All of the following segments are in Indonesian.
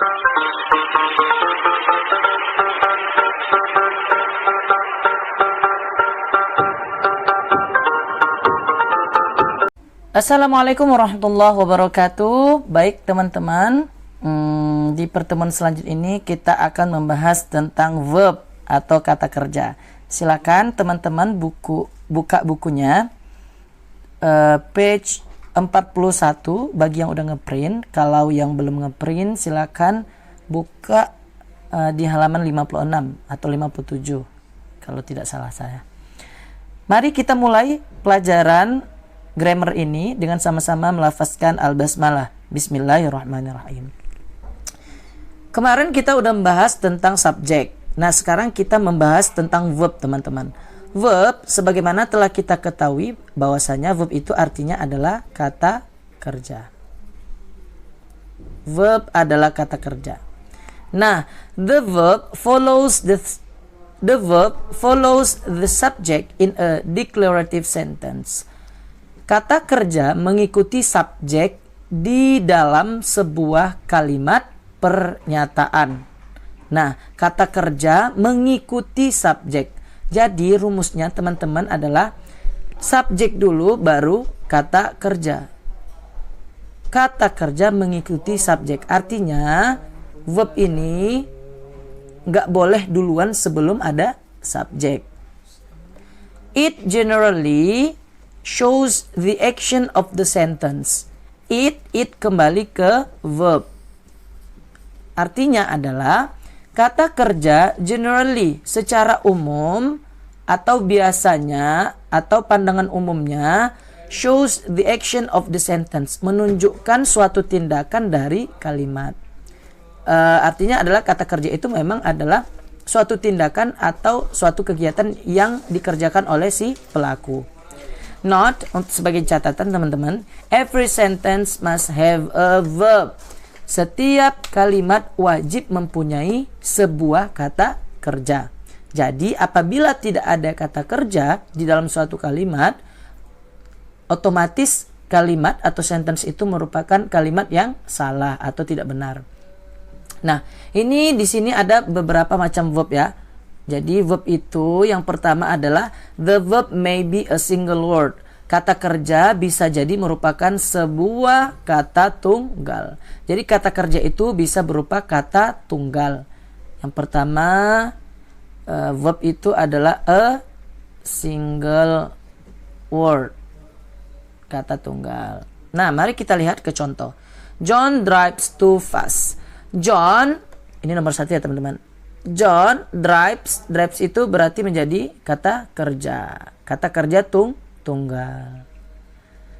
Assalamualaikum warahmatullahi wabarakatuh. Baik teman-teman, di pertemuan selanjutnya ini kita akan membahas tentang verb atau kata kerja. Silakan teman-teman buka bukunya, page 41 bagi yang udah ngeprint. Kalau yang belum ngeprint silakan buka di halaman 56 atau 57 kalau tidak salah saya. Mari kita mulai pelajaran grammar ini dengan sama-sama melafazkan al-basmalah. Bismillahirrahmanirrahim. Kemarin kita udah membahas tentang subjek. Nah, sekarang kita membahas tentang verb, teman-teman. Verb, sebagaimana telah kita ketahui bahwasanya verb itu artinya adalah kata kerja. Verb adalah kata kerja. Nah, the verb follows the subject in a declarative sentence. Kata kerja mengikuti subjek di dalam sebuah kalimat pernyataan. Nah, kata kerja mengikuti subjek. Jadi rumusnya teman-teman adalah subjek dulu baru kata kerja. Kata kerja mengikuti subjek. Artinya verb ini nggak boleh duluan sebelum ada subjek. It generally shows the action of the sentence. It kembali ke verb. Artinya adalah kata kerja generally secara umum atau biasanya atau pandangan umumnya shows the action of the sentence, menunjukkan suatu tindakan dari kalimat. Artinya adalah kata kerja itu memang adalah suatu tindakan atau suatu kegiatan yang dikerjakan oleh si pelaku. Note, sebagai catatan teman-teman, every sentence must have a verb. Setiap kalimat wajib mempunyai sebuah kata kerja. Jadi apabila tidak ada kata kerja di dalam suatu kalimat, otomatis kalimat atau sentence itu merupakan kalimat yang salah atau tidak benar. Nah, ini di sini ada beberapa macam verb ya. Jadi verb itu yang pertama adalah the verb may be a single word. Kata kerja bisa jadi merupakan sebuah kata tunggal. Jadi kata kerja itu bisa berupa kata tunggal. Yang pertama verb itu adalah a single word. Kata tunggal. Nah, mari kita lihat ke contoh. John drives too fast. John, ini nomor 1 ya teman-teman. John drives itu berarti menjadi kata kerja. Kata kerja tunggal.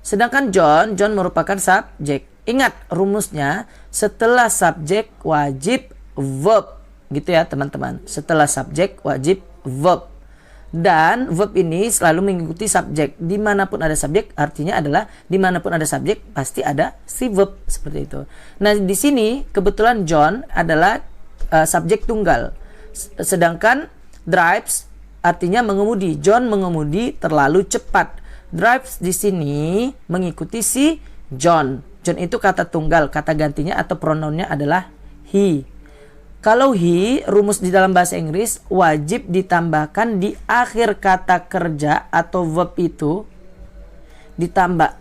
Sedangkan John merupakan subjek. Ingat rumusnya, setelah subjek wajib verb. Gitu ya teman-teman. Setelah subjek wajib verb. Dan verb ini selalu mengikuti subjek. Dimanapun ada subjek, artinya adalah dimanapun ada subjek pasti ada si verb, seperti itu. Nah, di sini kebetulan John adalah subjek tunggal. Sedangkan drives artinya mengemudi. John mengemudi terlalu cepat. Drives di sini mengikuti si John. John itu kata tunggal, kata gantinya atau pronounnya adalah he. Kalau he, rumus di dalam bahasa Inggris wajib ditambahkan di akhir kata kerja atau verb itu ditambah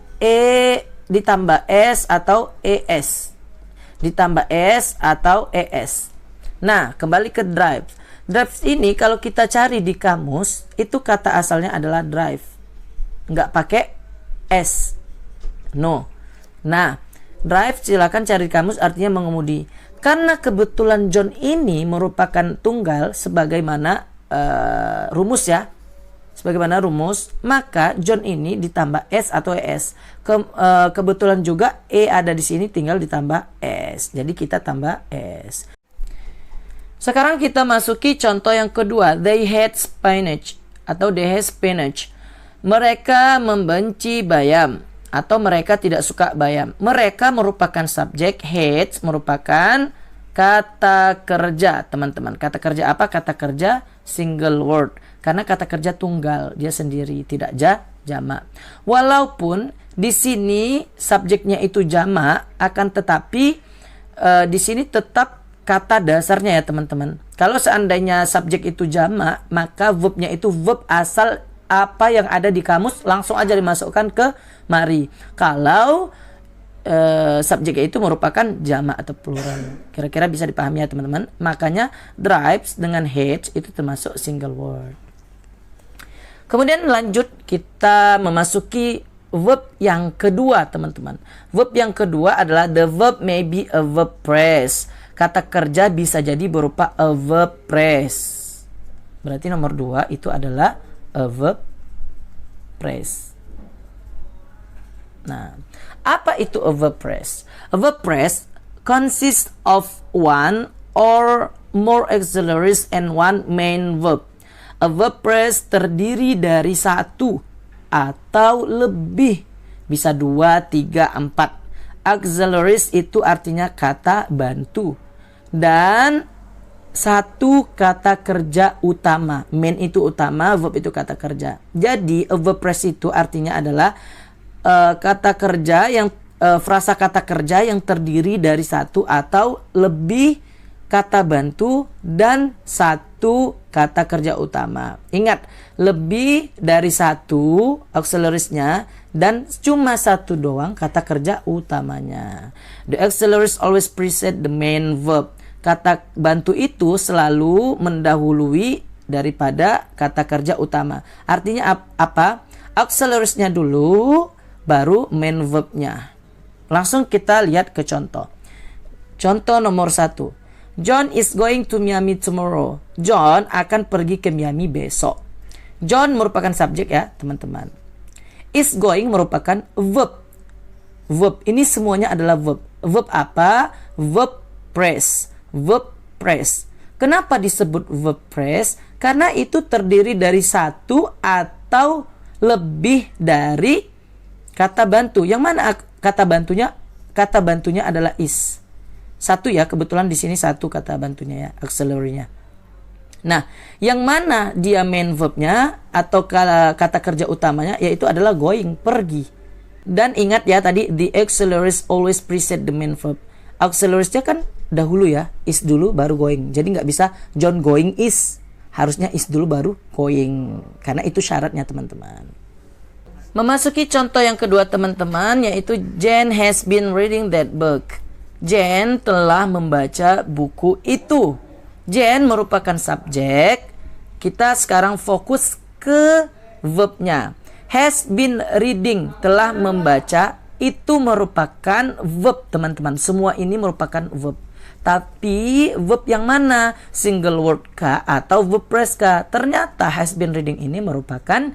ditambah s atau es. Ditambah s atau es. Nah, kembali ke drive. Drive ini kalau kita cari di kamus, itu kata asalnya adalah drive. Nggak pakai s. No. Nah, drive silakan cari di kamus artinya mengemudi. Karena kebetulan John ini merupakan tunggal sebagaimana rumus ya. Sebagaimana rumus, maka John ini ditambah s atau es. Kebetulan juga ada di sini tinggal ditambah s. Jadi kita tambah s. Sekarang kita masuki contoh yang kedua. They hate spinach atau they hate spinach. Mereka membenci bayam atau mereka tidak suka bayam. Mereka merupakan subjek, hates merupakan kata kerja, teman-teman. Kata kerja apa? Kata kerja single word. Karena kata kerja tunggal, dia sendiri, tidak jamak. Walaupun di sini subjeknya itu jamak, akan tetapi di sini tetap kata dasarnya ya teman-teman. Kalau seandainya subjek itu jamak, maka verbnya itu verb asal apa yang ada di kamus langsung aja dimasukkan ke mari. Kalau subjeknya itu merupakan jamak atau plural. Kira-kira bisa dipahami ya teman-teman. Makanya drives dengan H itu termasuk single word. Kemudian lanjut kita memasuki verb yang kedua teman-teman. Verb yang kedua adalah the verb may be a verb phrase. Kata kerja bisa jadi berupa a verb phrase. Berarti nomor 2 itu adalah a verb phrase. Nah, apa itu a verb phrase? A verb phrase consists of one or more auxiliaries and one main verb. A verb phrase terdiri dari satu atau lebih, bisa 2, 3, 4. Auxiliaries itu artinya kata bantu. Dan satu kata kerja utama. Main itu utama, verb itu kata kerja. Jadi a verb phrase itu artinya adalah kata kerja yang frasa kata kerja yang terdiri dari satu atau lebih kata bantu dan satu kata kerja utama. Ingat, lebih dari satu auxiliaries-nya dan cuma satu doang kata kerja utamanya. The auxiliaries always precede the main verb. Kata bantu itu selalu mendahului daripada kata kerja utama. Artinya apa? Auxiliaries-nya dulu, baru main verb-nya. Langsung kita lihat ke contoh. Contoh nomor 1. John is going to Miami tomorrow. John akan pergi ke Miami besok. John merupakan subjek ya teman-teman. Is going merupakan verb. Verb ini semuanya adalah verb. Verb apa? Verb phrase. Verb phrase. Kenapa disebut verb phrase? Karena itu terdiri dari satu atau lebih dari kata bantu. Yang mana kata bantunya? Kata bantunya adalah is. Satu ya, kebetulan di sini satu kata bantunya ya, auxiliary-nya. Nah, yang mana dia main verb-nya atau kata kerja utamanya, yaitu adalah going, pergi. Dan ingat ya tadi, the auxiliaries always precede the main verb. Auxiliaries-nya kan dahulu ya, is dulu baru going. Jadi nggak bisa John going is. Harusnya is dulu baru going. Karena itu syaratnya teman-teman. Memasuki contoh yang kedua teman-teman, yaitu Jane has been reading that book. Jane telah membaca buku itu. Jane merupakan subjek. Kita sekarang fokus ke verbnya. Has been reading, telah membaca, itu merupakan verb teman-teman. Semua ini merupakan verb. Tapi verb yang mana? Single word kah atau verb phrase kah? Ternyata has been reading ini merupakan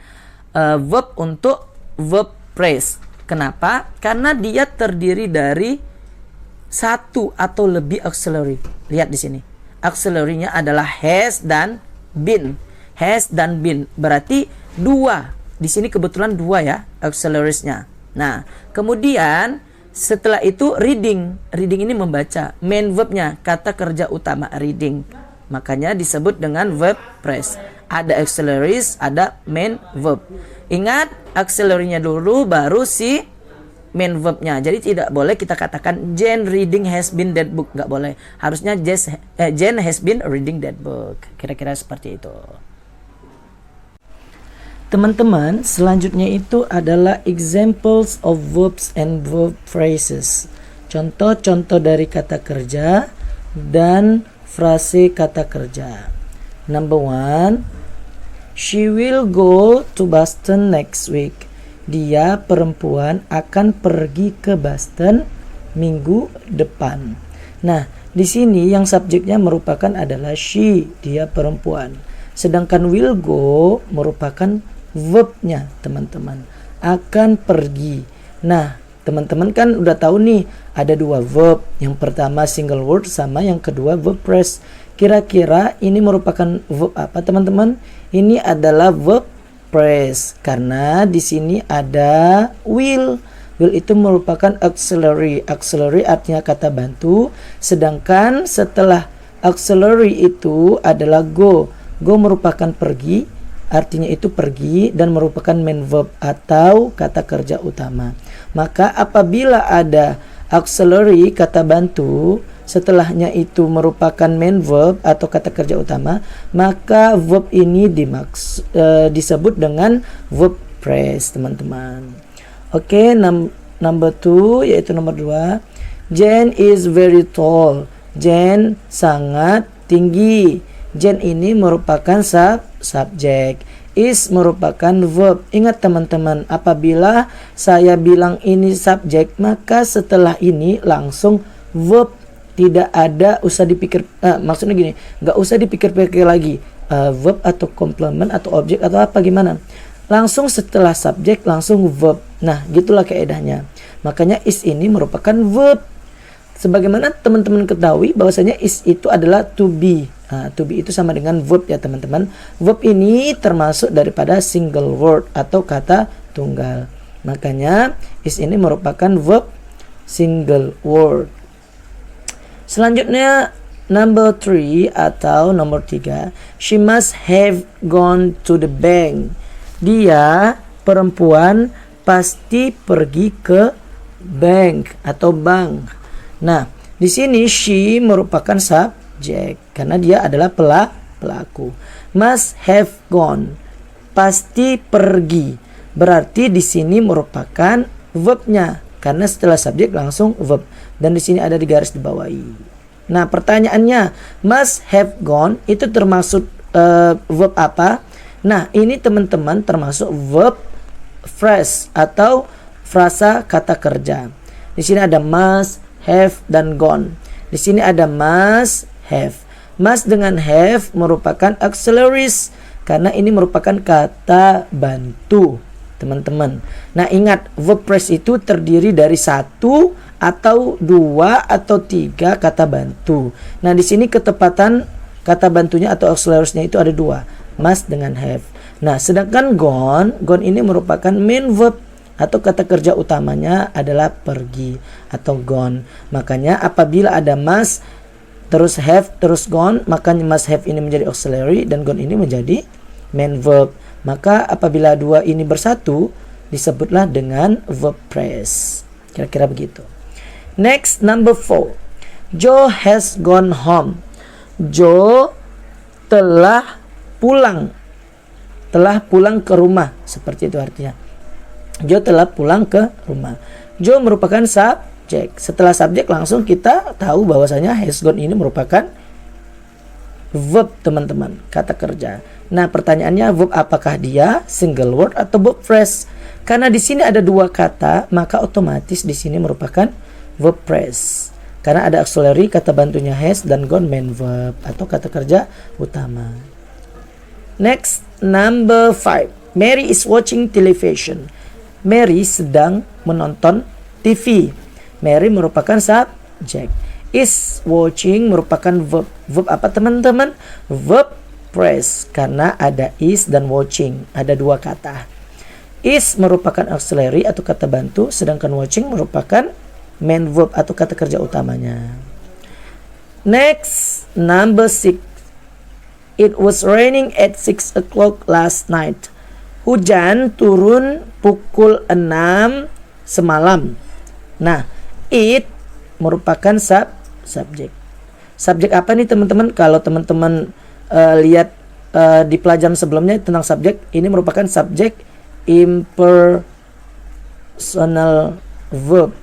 verb untuk verb phrase. Kenapa? Karena dia terdiri dari satu atau lebih auxiliary. Lihat di sini. Auxiliary-nya adalah has dan been. Has dan been. Berarti dua. Di sini kebetulan dua ya auxiliaries-nya. Nah, kemudian setelah itu reading. Reading ini membaca. Main verb-nya kata kerja utama reading. Makanya disebut dengan verb phrase. Ada auxiliaries, ada main verb. Ingat, auxiliary-nya dulu baru si main verb-nya. Jadi tidak boleh kita katakan Jane reading has been that book. Nggak boleh. Harusnya Jane has been reading that book. Kira-kira seperti itu. Teman-teman, selanjutnya itu adalah examples of verbs and verb phrases. Contoh-contoh dari kata kerja dan frase kata kerja. Number 1, she will go to Boston next week. Dia perempuan akan pergi ke Boston minggu depan. Nah, di sini yang subjeknya merupakan adalah she, dia perempuan. Sedangkan will go merupakan verbnya, teman-teman. Akan pergi. Nah, teman-teman kan udah tahu nih, ada dua verb. Yang pertama single word sama yang kedua verb phrase. Kira-kira ini merupakan verb apa, teman-teman? Ini adalah verb phrase karena di sini ada will. Will itu merupakan auxiliary. Auxiliary artinya kata bantu. Sedangkan setelah auxiliary itu adalah go. Go merupakan pergi. Artinya itu pergi dan merupakan main verb atau kata kerja utama. Maka apabila ada auxiliary kata bantu setelahnya itu merupakan main verb atau kata kerja utama, maka verb ini disebut dengan verb phrase, teman-teman. Oke, number 2 yaitu nomor 2. Jane is very tall. Jane sangat tinggi. Jane ini merupakan subjek. Is merupakan verb. Ingat teman-teman, apabila saya bilang ini subjek, maka setelah ini langsung verb. Tidak ada usah dipikir, maksudnya gini, nggak usah dipikir-pikir lagi verb atau komplement atau objek atau apa gimana. Langsung setelah subjek langsung verb. Nah, gitulah kaedahnya. Makanya is ini merupakan verb. Sebagaimana teman-teman ketahui bahwasanya is itu adalah to be. To be itu sama dengan verb ya teman-teman. Verb ini termasuk daripada single word atau kata tunggal. Makanya is ini merupakan verb single word. Selanjutnya number 3 atau nomor 3. She must have gone to the bank. Dia, perempuan, pasti pergi ke bank atau bank. Nah, di sini she merupakan subjek karena dia adalah pelaku. Must have gone, pasti pergi. Berarti di sini merupakan verbnya karena setelah subjek langsung verb. Dan di sini ada di garis di bawahi. Nah, pertanyaannya, must have gone itu termasuk verb apa? Nah, ini teman-teman termasuk verb phrase atau frasa kata kerja. Di sini ada must, have, dan gone. Di sini ada must, have. Must dengan have merupakan auxiliaries karena ini merupakan kata bantu, teman-teman. Nah, ingat verb phrase itu terdiri dari 1 atau 2 atau 3 kata bantu. Nah, di sini ketepatan kata bantunya atau auxiliaries-nya itu ada 2, must dengan have. Nah, sedangkan gone ini merupakan main verb atau kata kerja utamanya adalah pergi atau gone. Makanya apabila ada must terus have terus gone, maka must have ini menjadi auxiliary dan gone ini menjadi main verb. Maka apabila 2 ini bersatu disebutlah dengan verb phrase. Kira-kira begitu. Next, number 4. Joe has gone home. Joe telah pulang. Telah pulang ke rumah. Seperti itu artinya. Joe telah pulang ke rumah. Joe merupakan subjek. Setelah subjek langsung kita tahu bahwasanya has gone ini merupakan verb, teman-teman. Kata kerja. Nah, pertanyaannya verb apakah dia? Single word atau verb phrase? Karena di sini ada 2 kata, maka otomatis di sini merupakan verb phrase. Karena ada auxiliary kata bantunya has dan gone main verb atau kata kerja utama. Next, number 5. Mary is watching television. Mary sedang menonton TV. Mary merupakan subjek. Is watching merupakan verb. Verb apa teman-teman? Verb phrase karena ada is dan watching. Ada 2 kata. Is merupakan auxiliary atau kata bantu, sedangkan watching merupakan main verb atau kata kerja utamanya. Next, number 6. It was raining at 6 o'clock last night. Hujan turun pukul 6 semalam. Nah, it merupakan subjek. Subjek apa nih teman-teman? Kalau teman-teman lihat di pelajaran sebelumnya tentang subjek, ini merupakan subjek impersonal verb.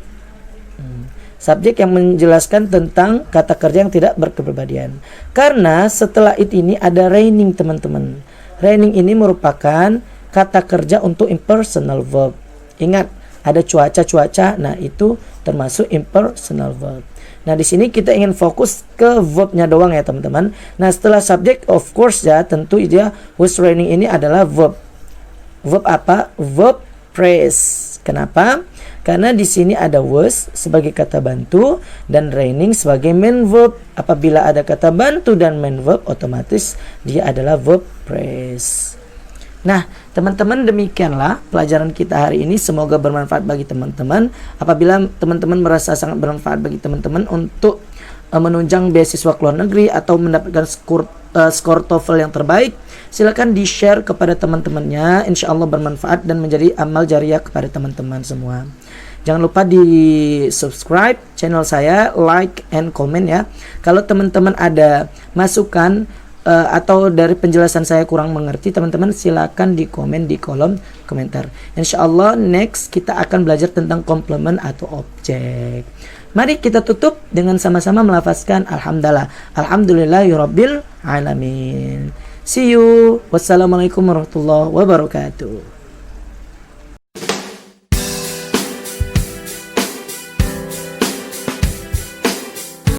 Subjek yang menjelaskan tentang kata kerja yang tidak berkepribadian. Karena setelah it ini ada raining, teman-teman. Raining ini merupakan kata kerja untuk impersonal verb. Ingat, ada cuaca. Nah, itu termasuk impersonal verb. Nah, di sini kita ingin fokus ke verbnya doang ya, teman-teman. Nah, setelah subjek, of course ya, tentu dia was raining ini adalah verb. Verb apa? Verb phrase. Kenapa? Karena di sini ada was sebagai kata bantu dan raining sebagai main verb. Apabila ada kata bantu dan main verb, otomatis dia adalah verb phrase. Nah, teman-teman, demikianlah pelajaran kita hari ini. Semoga bermanfaat bagi teman-teman. Apabila teman-teman merasa sangat bermanfaat bagi teman-teman untuk menunjang beasiswa ke luar negeri atau mendapatkan skor TOEFL yang terbaik, silakan di-share kepada teman-temannya. Insya Allah bermanfaat dan menjadi amal jariah kepada teman-teman semua. Jangan lupa di subscribe channel saya, like and comment ya. Kalau teman-teman ada masukan atau dari penjelasan saya kurang mengerti, teman-teman silakan di komen di kolom komentar. Insya Allah next kita akan belajar tentang komplement atau objek. Mari kita tutup dengan sama-sama melafazkan alhamdulillah. Alhamdulillahirabbil alamin. See you. Wassalamualaikum warahmatullahi wabarakatuh.